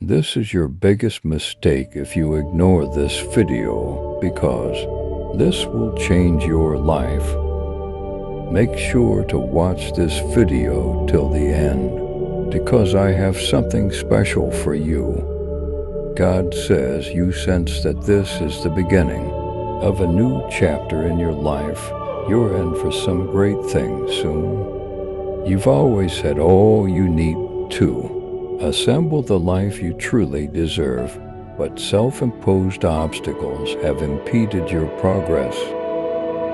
This is your biggest mistake if you ignore this video, because this will change your life. Make sure to watch this video till the end, because I have something special for you. God says you sense that this is the beginning of a new chapter in your life. You're in for some great things soon. You've always had all you need to assemble the life you truly deserve, but self-imposed obstacles have impeded your progress.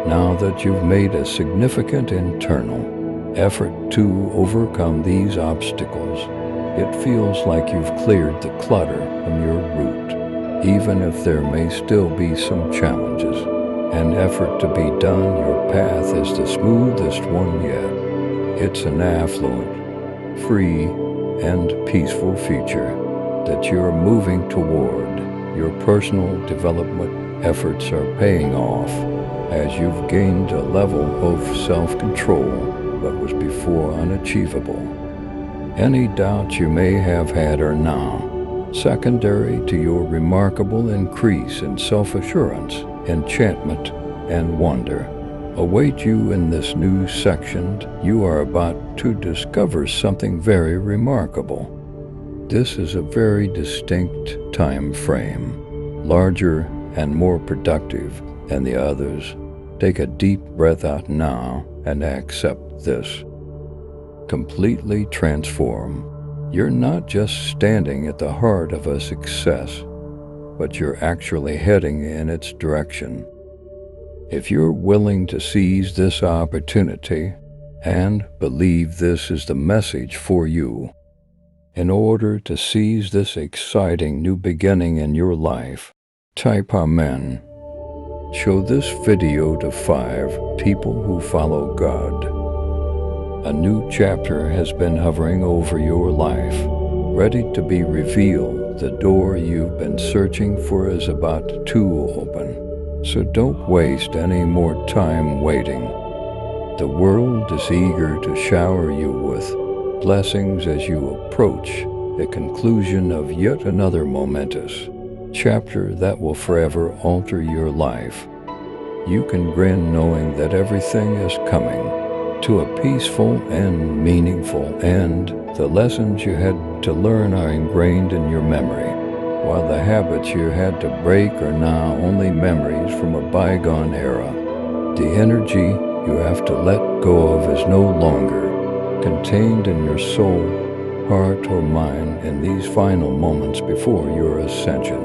Now that you've made a significant internal effort to overcome these obstacles, it feels like you've cleared the clutter from your route. Even if there may still be some challenges and effort to be done, your path is the smoothest one yet. It's an affluent, free, and peaceful future that you're moving toward. Your personal development efforts are paying off as you've gained a level of self-control that was before unachievable. Any doubts you may have had are now secondary to your remarkable increase in self-assurance, enchantment, and wonder await you in this new section. You are about to discover something very remarkable. This is a very distinct time frame, larger and more productive than the others. Take a deep breath out now and accept this. Completely transform. You're not just standing at the heart of a success, but you're actually heading in its direction. If you're willing to seize this opportunity and believe this is the message for you, in order to seize this exciting new beginning in your life, type Amen. Show this video to 5 people who follow God. A new chapter has been hovering over your life, ready to be revealed. The door you've been searching for is about to open. So don't waste any more time waiting. The world is eager to shower you with blessings as you approach the conclusion of yet another momentous chapter that will forever alter your life. You can grin knowing that everything is coming to a peaceful and meaningful end. The lessons you had to learn are ingrained in your memory, while the habits you had to break are now only memories from a bygone era. The energy you have to let go of is no longer contained in your soul, heart, or mind in these final moments before your ascension.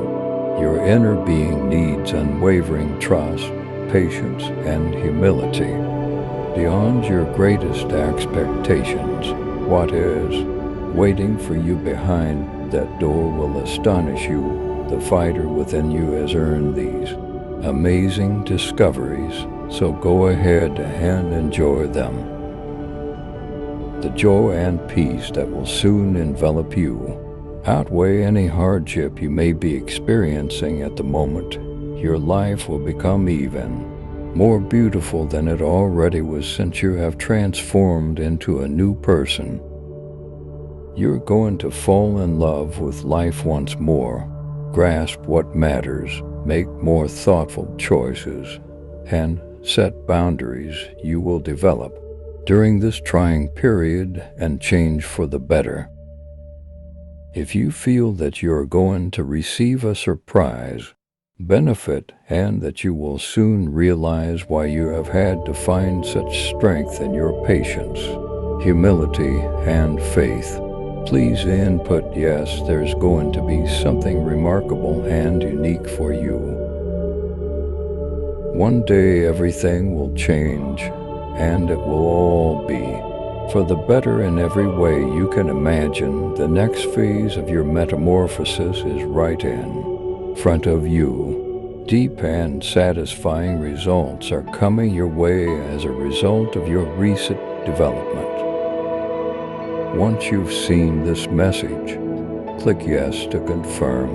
Your inner being needs unwavering trust, patience, and humility. Beyond your greatest expectations, what is waiting for you behind that door will astonish you. The fighter within you has earned these amazing discoveries, so go ahead and enjoy them. The joy and peace that will soon envelop you outweigh any hardship you may be experiencing at the moment. Your life will become even more beautiful than it already was, since you have transformed into a new person. You're going to fall in love with life once more, grasp what matters, make more thoughtful choices, and set boundaries you will develop during this trying period and change for the better. If you feel that you're going to receive a surprise, benefit, and that you will soon realize why you have had to find such strength in your patience, humility, and faith, please input yes. There's going to be something remarkable and unique for you. One day everything will change, and it will all be for the better in every way you can imagine. The next phase of your metamorphosis is right in front of you. Deep and satisfying results are coming your way as a result of your recent development. Once you've seen this message, click yes to confirm.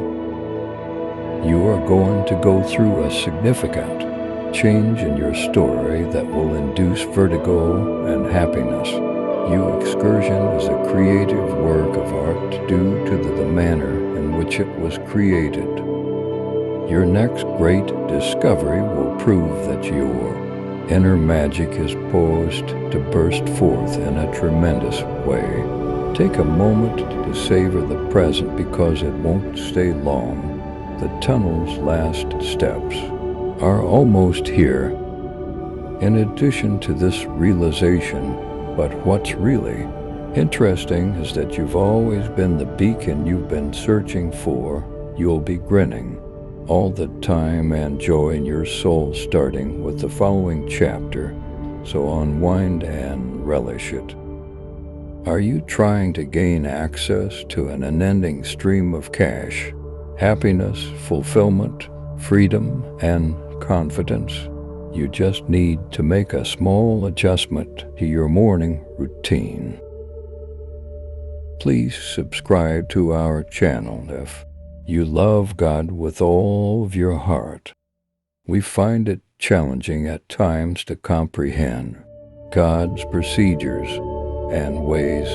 You are going to go through a significant change in your story that will induce vertigo and happiness. Your excursion is a creative work of art due to the manner in which it was created. Your next great discovery will prove that your inner magic is poised to burst forth in a tremendous way. Take a moment to savor the present because it won't stay long. The tunnel's last steps are almost here. In addition to this realization, but what's really interesting is that you've always been the beacon you've been searching for. You'll be grinning all the time and joy in your soul starting with the following chapter, so unwind and relish it. Are you trying to gain access to an unending stream of cash, happiness, fulfillment, freedom, and confidence? You just need to make a small adjustment to your morning routine. Please subscribe to our channel if you love God with all of your heart. We find it challenging at times to comprehend God's procedures and ways.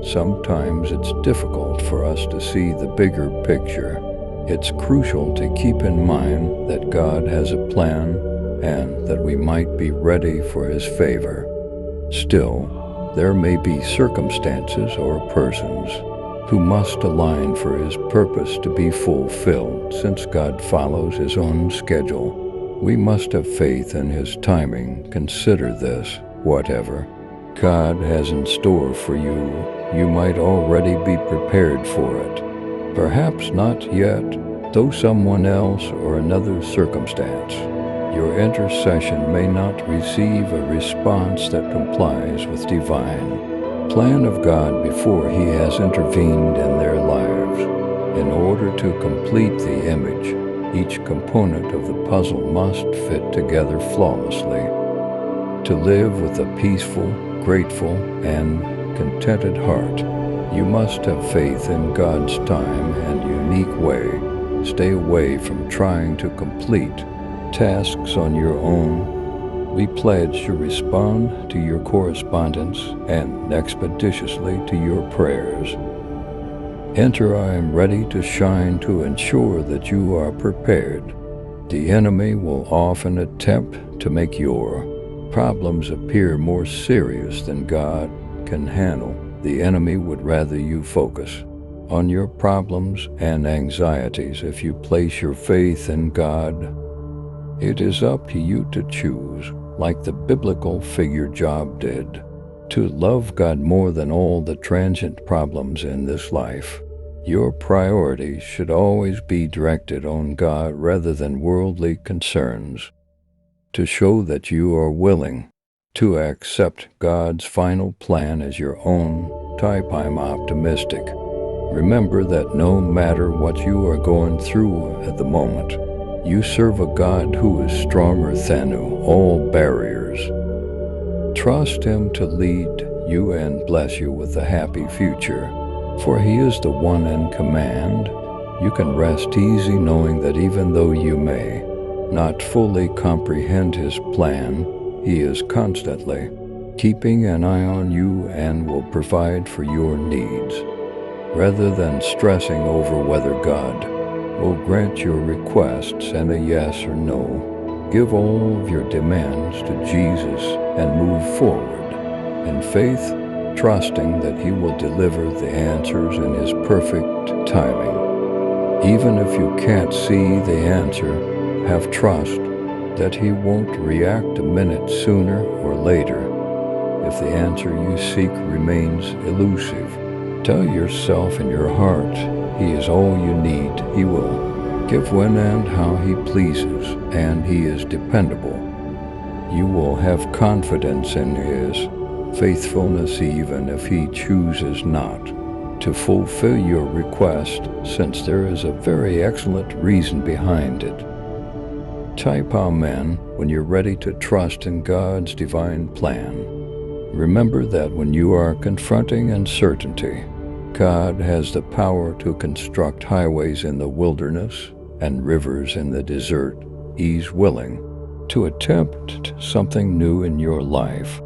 Sometimes it's difficult for us to see the bigger picture. It's crucial to keep in mind that God has a plan and that we might be ready for His favor. Still, there may be circumstances or persons who must align for His purpose to be fulfilled. Since God follows His own schedule, we must have faith in His timing. Consider this: whatever God has in store for you, you might already be prepared for it. Perhaps not yet, though someone else or another circumstance. Your intercession may not receive a response that complies with divine plan of God before He has intervened in their lives. In order to complete the image, each component of the puzzle must fit together flawlessly. To live with a peaceful, grateful, and contented heart, you must have faith in God's time and unique way. Stay away from trying to complete tasks on your own. We pledge to respond to your correspondence and expeditiously to your prayers. Enter I am ready to shine to ensure that you are prepared. The enemy will often attempt to make your problems appear more serious than God can handle. The enemy would rather you focus on your problems and anxieties. If you place your faith in God, it is up to you to choose, like the biblical figure Job did, to love God more than all the transient problems in this life. Your priorities should always be directed on God rather than worldly concerns. To show that you are willing to accept God's final plan as your own type, I'm optimistic. Remember that no matter what you are going through at the moment, you serve a God who is stronger than all barriers. Trust Him to lead you and bless you with a happy future, for He is the one in command. You can rest easy knowing that even though you may not fully comprehend His plan, He is constantly keeping an eye on you and will provide for your needs. Rather than stressing over whether God will grant your requests and a yes or no, give all of your demands to Jesus and move forward in faith, trusting that He will deliver the answers in His perfect timing. Even if you can't see the answer, have trust that He won't react a minute sooner or later. If the answer you seek remains elusive, tell yourself in your heart, He is all you need. He will give when and how He pleases, and He is dependable. You will have confidence in His faithfulness even if He chooses not to fulfill your request, since there is a very excellent reason behind it. Type Amen when you're ready to trust in God's divine plan. Remember that when you are confronting uncertainty, God has the power to construct highways in the wilderness and rivers in the desert. He's willing to attempt something new in your life,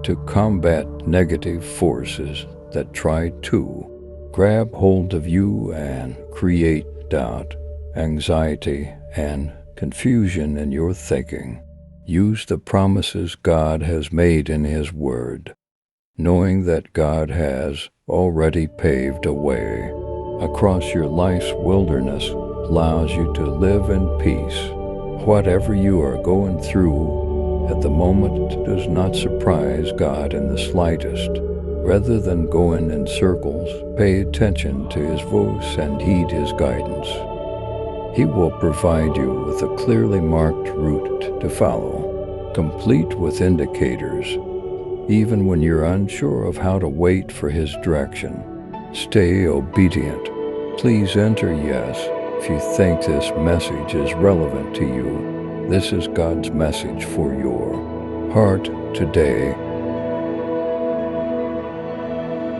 to combat negative forces that try to grab hold of you and create doubt, anxiety, and confusion in your thinking. Use the promises God has made in His Word, knowing that God has already paved a way across your life's wilderness, allows you to live in peace. Whatever you are going through at the moment does not surprise God in the slightest. Rather than going in circles, pay attention to His voice and heed His guidance. He will provide you with a clearly marked route to follow, complete with indicators. Even when you're unsure of how to wait for His direction, stay obedient. Please enter yes if you think this message is relevant to you. This is God's message for your heart today.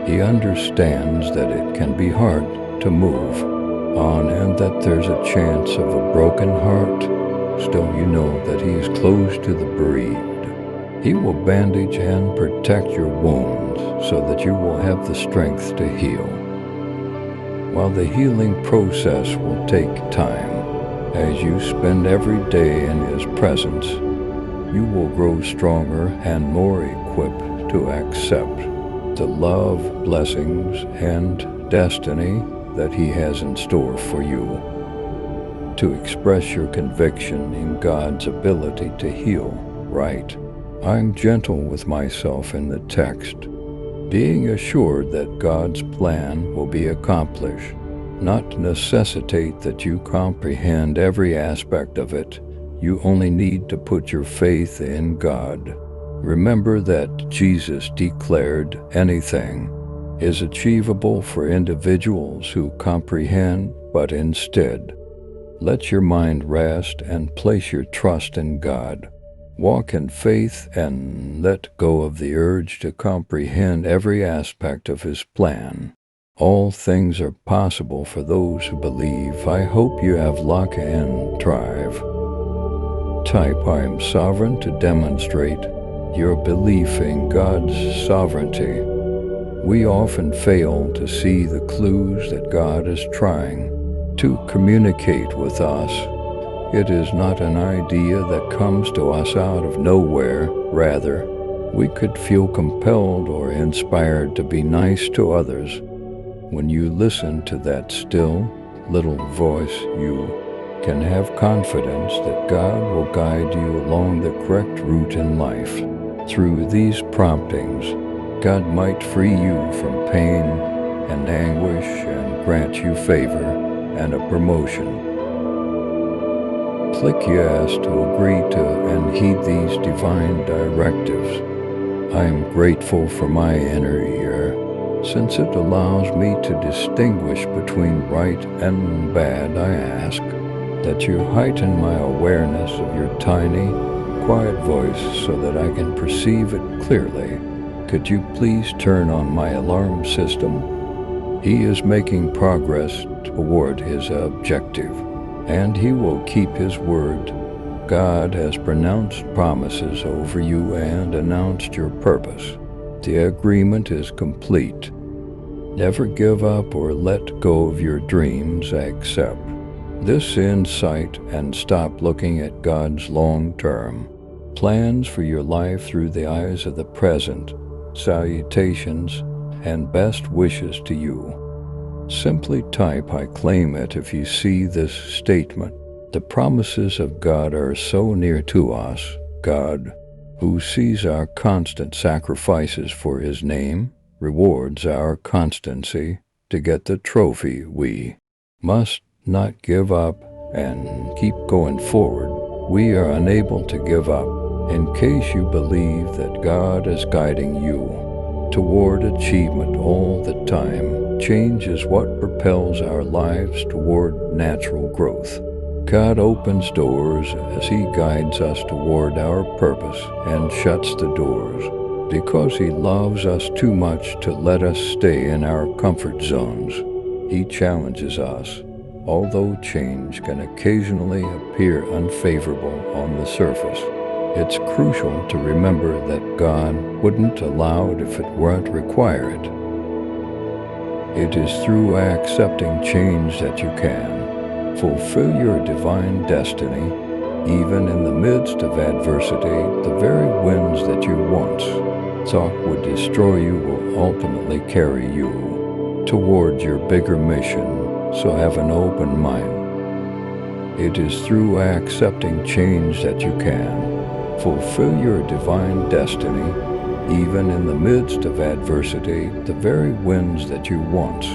He understands that it can be hard to move on and that there's a chance of a broken heart. Still, you know that He is close to the bereaved. He will bandage and protect your wounds so that you will have the strength to heal. While the healing process will take time, as you spend every day in His presence, you will grow stronger and more equipped to accept the love, blessings, and destiny that He has in store for you. To express your conviction in God's ability to heal, write, "I'm gentle with myself" in the text, being assured that God's plan will be accomplished, not necessitate that you comprehend every aspect of it. You only need to put your faith in God. Remember that Jesus declared anything is achievable for individuals who comprehend, but instead, let your mind rest and place your trust in God. Walk in faith and let go of the urge to comprehend every aspect of His plan. All things are possible for those who believe. I hope you have luck and thrive. Type "I am sovereign" to demonstrate your belief in God's sovereignty. We often fail to see the clues that God is trying to communicate with us. It is not an idea that comes to us out of nowhere. Rather, we could feel compelled or inspired to be nice to others. When you listen to that still, little voice, you can have confidence that God will guide you along the correct route in life. Through these promptings, God might free you from pain and anguish and grant you favor and a promotion. Click yes to agree to and heed these divine directives. I am grateful for my inner ear, since it allows me to distinguish between right and bad. I ask that you heighten my awareness of your tiny, quiet voice so that I can perceive it clearly. Could you please turn on my alarm system? He is making progress toward his objective, and he will keep his word. God has pronounced promises over you and announced your purpose. The agreement is complete. Never give up or let go of your dreams. Accept this insight and stop looking at God's long-term plans for your life through the eyes of the present. Salutations and best wishes to you. Simply type "I claim it" if you see this statement. The promises of God are so near to us. God, who sees our constant sacrifices for His name, rewards our constancy to get the trophy. We must not give up and keep going forward. We are unable to give up. In case you believe that God is guiding you toward achievement all the time, change is what propels our lives toward natural growth. God opens doors as He guides us toward our purpose and shuts the doors because He loves us too much to let us stay in our comfort zones. He challenges us, although change can occasionally appear unfavorable on the surface. It's crucial to remember that God wouldn't allow it if it weren't required. It is through accepting change that you can fulfill your divine destiny. Even in the midst of adversity, the very winds that you once thought would destroy you will ultimately carry you towards your bigger mission, so have an open mind. It is through accepting change that you can fulfill your divine destiny. Even in the midst of adversity, the very winds that you once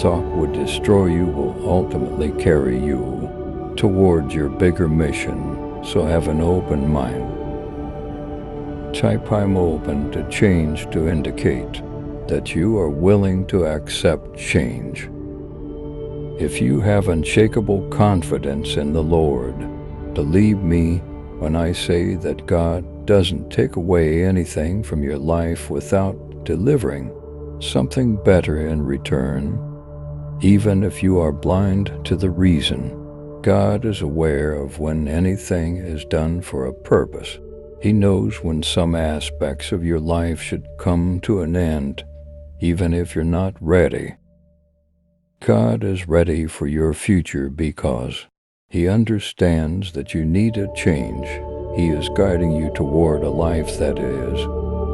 thought would destroy you will ultimately carry you towards your bigger mission, so have an open mind. Type "I'm open to change" to indicate that you are willing to accept change. If you have unshakable confidence in the Lord, believe me when I say that God doesn't take away anything from your life without delivering something better in return. Even if you are blind to the reason, God is aware of when anything is done for a purpose. He knows when some aspects of your life should come to an end, even if you're not ready. God is ready for your future because He understands that you need a change. He is guiding you toward a life that is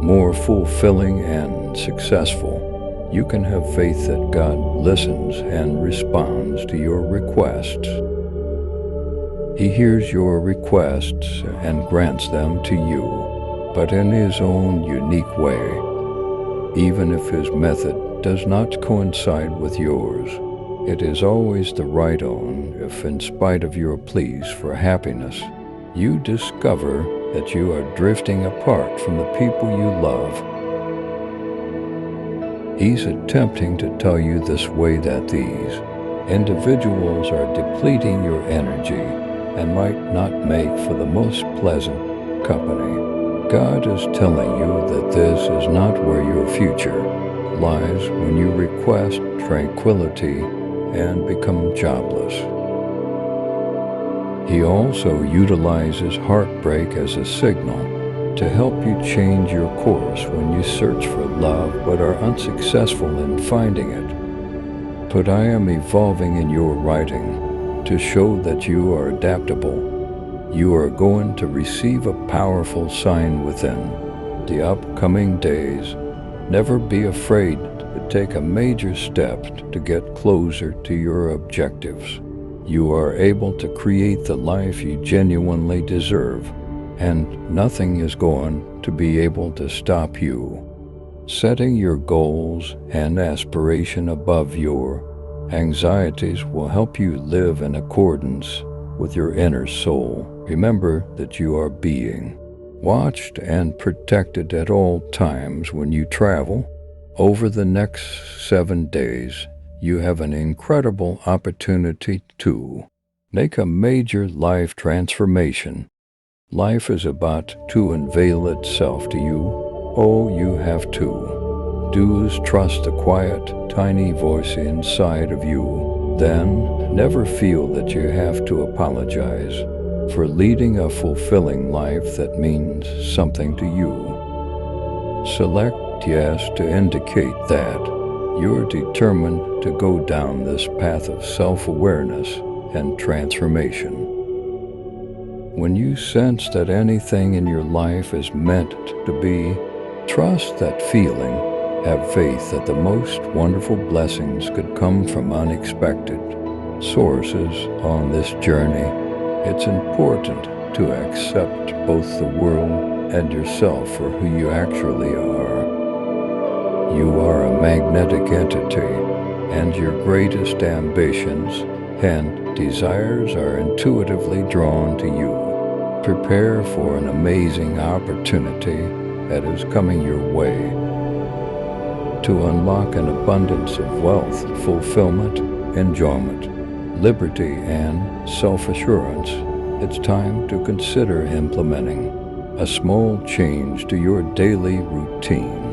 more fulfilling and successful. You can have faith that God listens and responds to your requests. He hears your requests and grants them to you, but in His own unique way. Even if His method does not coincide with yours, it is always the right one. If in spite of your pleas for happiness, you discover that you are drifting apart from the people you love, He's attempting to tell you this way that these individuals are depleting your energy and might not make for the most pleasant company. God is telling you that this is not where your future lies when you request tranquility and become jobless. He also utilizes heartbreak as a signal to help you change your course when you search for love but are unsuccessful in finding it. But I am evolving in your writing to show that you are adaptable. You are going to receive a powerful sign within the upcoming days. Never be afraid to take a major step to get closer to your objectives. You are able to create the life you genuinely deserve, and nothing is going to be able to stop you. Setting your goals and aspiration above your anxieties will help you live in accordance with your inner soul. Remember that you are being watched and protected at all times when you travel. Over the next 7 days, you have an incredible opportunity to make a major life transformation. Life is about to unveil itself to you. All you have to do is trust the quiet, tiny voice inside of you. Then, never feel that you have to apologize for leading a fulfilling life that means something to you. Select yes to indicate that you're determined to go down this path of self-awareness and transformation. When you sense that anything in your life is meant to be, trust that feeling. Have faith that the most wonderful blessings could come from unexpected sources on this journey. It's important to accept both the world and yourself for who you actually are. You are a magnetic entity, and your greatest ambitions and desires are intuitively drawn to you. Prepare for an amazing opportunity that is coming your way. To unlock an abundance of wealth, fulfillment, enjoyment, liberty, and self-assurance, it's time to consider implementing a small change to your daily routine.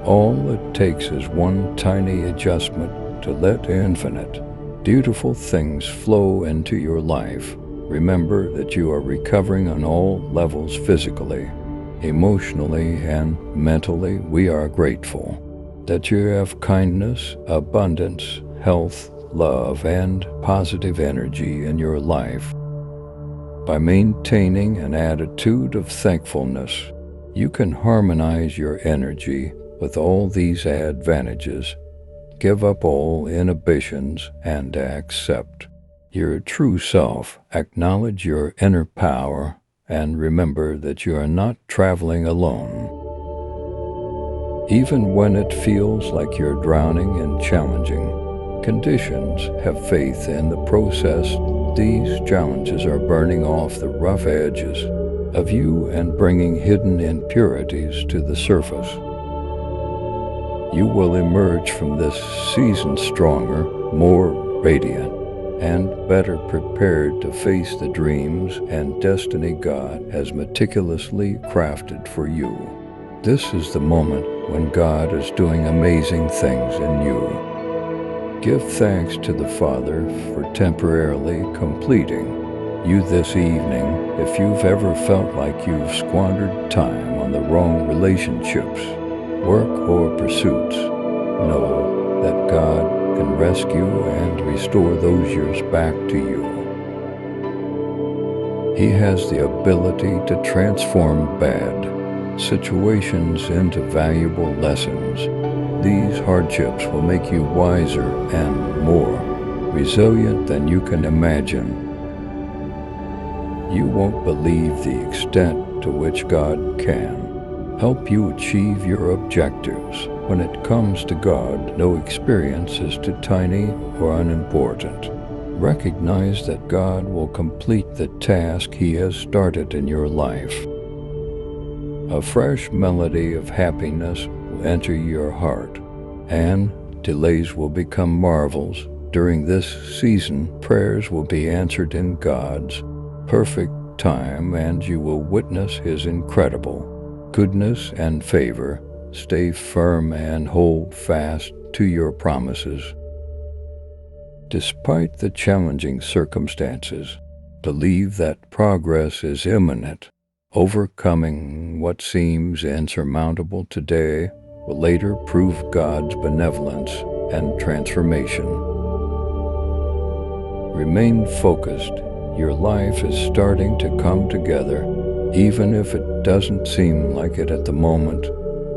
All it takes is one tiny adjustment to let infinite, beautiful things flow into your life. Remember that you are recovering on all levels physically, emotionally, and mentally. We are grateful that you have kindness, abundance, health, love, and positive energy in your life. By maintaining an attitude of thankfulness, you can harmonize your energy with all these advantages, give up all inhibitions, and accept your true self. Acknowledge your inner power and remember that you are not traveling alone. Even when it feels like you're drowning in challenging conditions, have faith in the process. These challenges are burning off the rough edges of you and bringing hidden impurities to the surface. You will emerge from this season stronger, more radiant, and better prepared to face the dreams and destiny God has meticulously crafted for you. This is the moment when God is doing amazing things in you. Give thanks to the Father for temporarily completing you this evening. If you've ever felt like you've squandered time on the wrong relationships, work, or pursuits, know that God can rescue and restore those years back to you. He has the ability to transform bad situations into valuable lessons. These hardships will make you wiser and more resilient than you can imagine. You won't believe the extent to which God can help you achieve your objectives. When it comes to God, no experience is too tiny or unimportant. Recognize that God will complete the task He has started in your life. A fresh melody of happiness will enter your heart, and delays will become marvels. During this season, prayers will be answered in God's perfect time, and you will witness His incredible goodness and favor. Stay firm and hold fast to your promises. Despite the challenging circumstances, believe that progress is imminent. Overcoming what seems insurmountable today will later prove God's benevolence and transformation. Remain focused. Your life is starting to come together, even if it doesn't seem like it at the moment.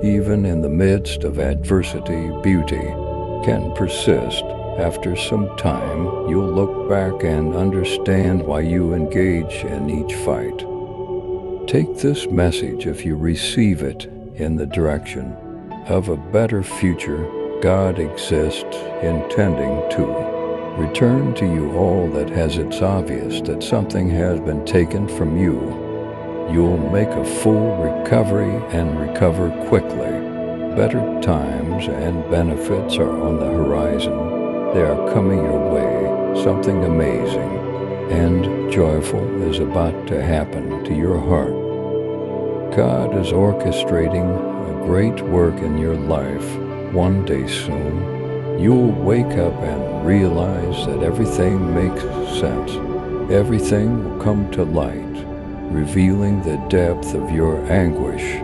Even in the midst of adversity, beauty can persist. After some time, you'll look back and understand why you engage in each fight. Take this message if you receive it in the direction of a better future. God exists, intending to return to you all that has. It's obvious that something has been taken from you. You'll make a full recovery and recover quickly. Better times and benefits are on the horizon. They are coming your way. Something amazing and joyful is about to happen to your heart. God is orchestrating a great work in your life. One day soon, you'll wake up and realize that everything makes sense. Everything will come to light, revealing the depth of your anguish.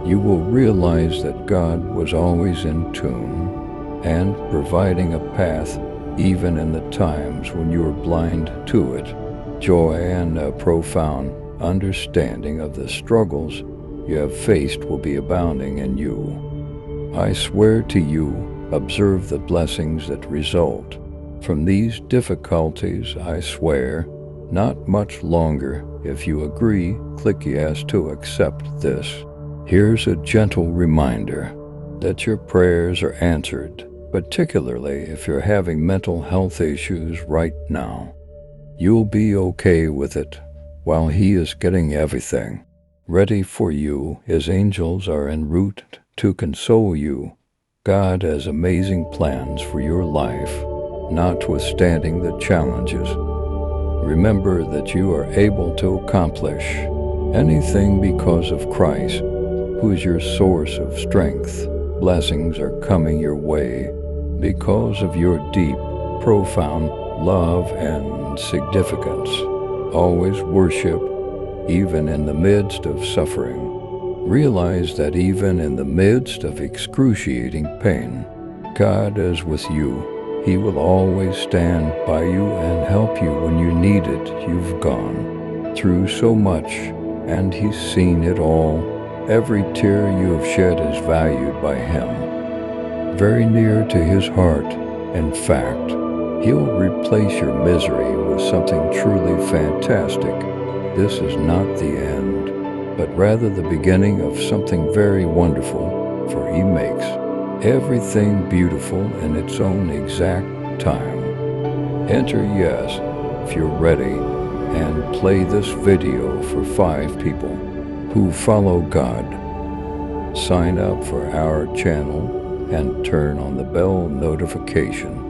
You will realize that God was always in tune and providing a path even in the times when you were blind to it. Joy and a profound understanding of the struggles you have faced will be abounding in you. I swear to you, observe the blessings that result from these difficulties. I swear, not much longer. If you agree, click yes to accept this. Here's a gentle reminder that your prayers are answered, particularly if you're having mental health issues right now. You'll be okay with it while He is getting everything ready for you. His angels are en route to console you. God has amazing plans for your life, notwithstanding the challenges. Remember that you are able to accomplish anything because of Christ, who is your source of strength. Blessings are coming your way because of your deep, profound love and significance. Always worship, even in the midst of suffering. Realize that even in the midst of excruciating pain, God is with you. He will always stand by you and help you when you need it. You've gone through so much, and He's seen it all. Every tear you have shed is valued by Him, very near to His heart. In fact, He'll replace your misery with something truly fantastic. This is not the end, but rather the beginning of something very wonderful, for He makes everything beautiful in its own exact time. Enter yes if you're ready, and play this video for 5 people who follow God. Sign up for our channel and turn on the bell notification